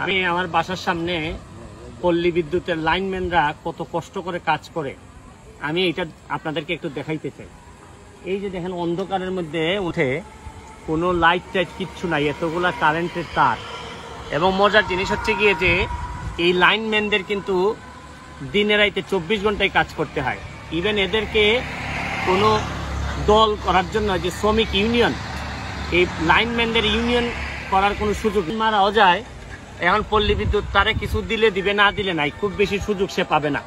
আমি আমার বাসার সামনে পল্লী বিদ্যুতের লাইনম্যানরা কত কষ্ট করে কাজ করে, আমি এটা আপনাদেরকে একটু দেখাইতে চাই। এই যে দেখেন অন্ধকারের মধ্যে উঠে কোনো লাইট টাইট কিচ্ছু নাই, এতগুলা কারেন্টের তার। এবং মজার জিনিস হচ্ছে গিয়ে যে এই লাইনম্যানদের কিন্তু দিনে রাইতে 24 ঘন্টায় কাজ করতে হয়। ইভেন এদেরকে কোনো দল করার জন্য যে শ্রমিক ইউনিয়ন, এই লাইনম্যানদের ইউনিয়ন করার কোনো সুযোগ মারাও যায়। এখন পল্লী বিদ্যুৎ তারে কিছু দিলে দিবে, না দিলে নাই, খুব বেশি সুযোগ সে পাবে না।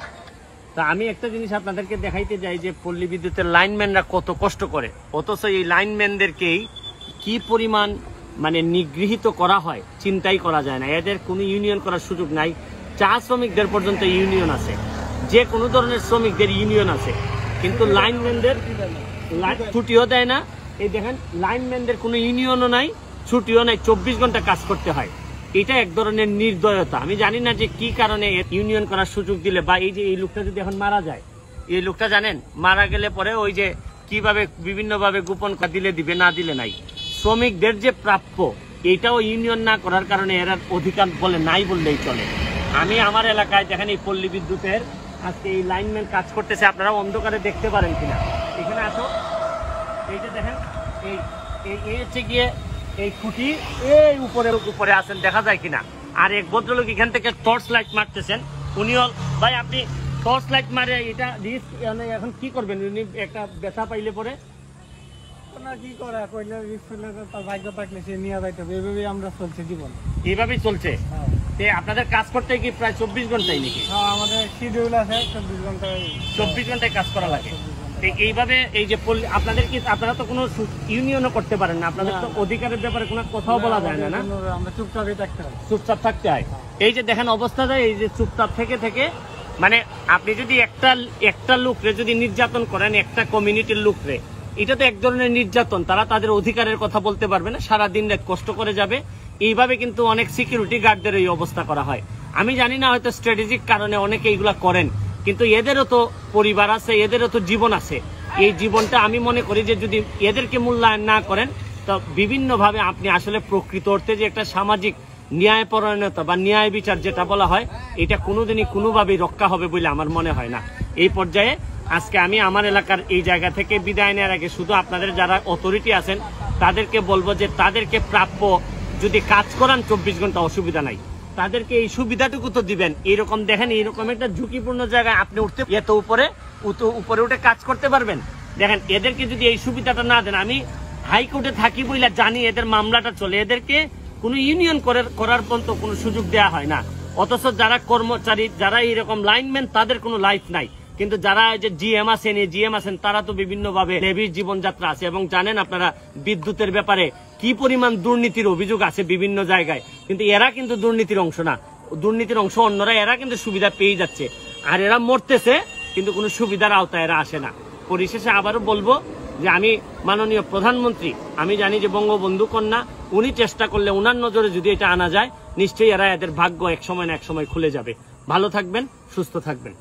তা আমি একটা জিনিস আপনাদেরকে দেখাইতে যাই যে পল্লী বিদ্যুতের লাইনম্যানরা কত কষ্ট করে, অথচ এই লাইনম্যানদেরকেই কি পরিমাণ নিগৃহীত করা হয় চিন্তাই করা যায় না। এদের কোনো ইউনিয়ন করার সুযোগ নাই। চা শ্রমিকদের পর্যন্ত ইউনিয়ন আছে, যে কোনো ধরনের শ্রমিকদের ইউনিয়ন আছে, কিন্তু লাইনম্যানদের ছুটিও দেয় না। এই দেখেন লাইনম্যানদের কোনো ইউনিয়নও নাই, ছুটিও নাই, 24 ঘন্টা কাজ করতে হয়। এটা এক ধরনের নির্দয়তা। আমি জানি না যে কি কারণে ইউনিয়ন করার সুযোগ দিলে, বা এই যে এই লোকটা যদি এখন মারা যায়, এই লোকটা জানেন মারা গেলে পরে ওই যে কিভাবে বিভিন্নভাবে গোপন দিলে দিবে, না দিলে নাই। শ্রমিকদের যে প্রাপ্য, এইটাও ইউনিয়ন না করার কারণে এরা অধিকার বলে নাই বললেই চলে। আমি আমার এলাকায় দেখেন এই পল্লী বিদ্যুতের আজকে এই লাইনম্যান কাজ করতেছে, আপনারা অন্ধকারে দেখতে পারেন কিনা, এখানে আসো। এই যে দেখেন এই হচ্ছে গিয়ে এই খুঁটি এই উপরে আছেন, দেখা যায় কিনা। আর এক ভদ্রলোক এখান থেকে টর্চ লাইট মারতেছেন। উনিও ভাই আপনি টর্চ লাইট মারে এটা রিস্ক, এখন কি করবেন? উনি একটা ব্যথা পাইলে পরে কি করা কইলে রিস্ক হলে তার ভাগ্য থাকলে সে নিয়ে যাইতে হবে। এইভাবেই আমরা চলছে জীবন, এইভাবেই চলছে। আপনাদের কাজ করতে কি প্রায় 24 ঘন্টায় নাকি? আমাদের শিডিউল আছে 24 ঘন্টায় কাজ করা লাগে। এইভাবে এই যে আপনাদের কি, আপনারা তো কোনো ইউনিয়নও করতে পারেন না, আপনাদের তো অধিকারের ব্যাপারে কোনো কথাও বলা যায় না, না? আমরা চুপচাপই থাকতে হয়, চুপচাপ থাকতে হয়। এই যে দেখেন অবস্থাটা, এই যে চুপচাপ থেকে থেকে আপনি যদি একটা লোকরে যদি নির্যাতন করেন, একটা কমিউনিটির লোকরে, এটা তো এক ধরনের নির্যাতন। তারা তাদের অধিকারের কথা বলতে পারবে না, সারাদিন রাত কষ্ট করে যাবে। এইভাবে কিন্তু অনেক সিকিউরিটি গার্ডদের এই অবস্থা করা হয়। আমি জানি না, হয়তো স্ট্র্যাটেজিক কারণে অনেকে এইগুলা করেন, কিন্তু এদেরও তো পরিবার আছে, এদেরও তো জীবন আছে। এই জীবনটা আমি মনে করি যে যদি এদেরকে মূল্যায়ন না করেন, তো বিভিন্নভাবে আপনি আসলে প্রকৃত অর্থে যে একটা সামাজিক ন্যায়পরায়ণতা বা ন্যায় বিচার যেটা বলা হয়, এটা কোনোদিনই কোনোভাবেই রক্ষা হবে বলে আমার মনে হয় না। এই পর্যায়ে আজকে আমি আমার এলাকার এই জায়গা থেকে বিদায় নেওয়ার আগে শুধু আপনাদের যারা অথরিটি আছেন তাদেরকে বলবো যে তাদেরকে প্রাপ্য যদি কাজ করান 24 ঘন্টা, অসুবিধা নাই, তাদেরকে এই সুবিধাটুকু তো দিবেন। এইরকম দেখেন, এইরকম একটা ঝুঁকিপূর্ণ জায়গায় আপনি উঠতে, এত উপরে উঠে কাজ করতে পারবেন। দেখেন এদেরকে যদি এই সুবিধাটা না দেন, আমি হাইকোর্টে থাকি বইলা জানি এদের মামলাটা চলে, এদেরকে কোনো ইউনিয়ন করার পর্যন্ত কোনো সুযোগ দেওয়া হয় না। অথচ যারা কর্মচারী, যারা এইরকম লাইনম্যান, তাদের কোনো লাইফ নাই। কিন্তু যারা যে জিএম আছেন তারা তো বিভিন্নভাবে নেভির জীবনযাত্রা আছে। এবং জানেন আপনারা বিদ্যুতের ব্যাপারে কি পরিমাণ দুর্নীতির অভিযোগ আছে বিভিন্ন জায়গায়, কিন্তু এরা কিন্তু দুর্নীতির অংশ না, দুর্নীতির অংশ অন্যরা। এরা কিন্তু সুবিধা পেয়ে যাচ্ছে, আর এরা মরতেছে, কিন্তু কোনো সুবিধার আওতায় এরা আসে না। পরিশেষে আবারও বলবো যে আমি মাননীয় প্রধানমন্ত্রী, আমি জানি যে বঙ্গবন্ধু কন্যা, উনি চেষ্টা করলে, উনার নজরে যদি এটা আনা যায়, নিশ্চয়ই এরা এদের ভাগ্য এক সময় না এক সময় খুলে যাবে। ভালো থাকবেন, সুস্থ থাকবেন।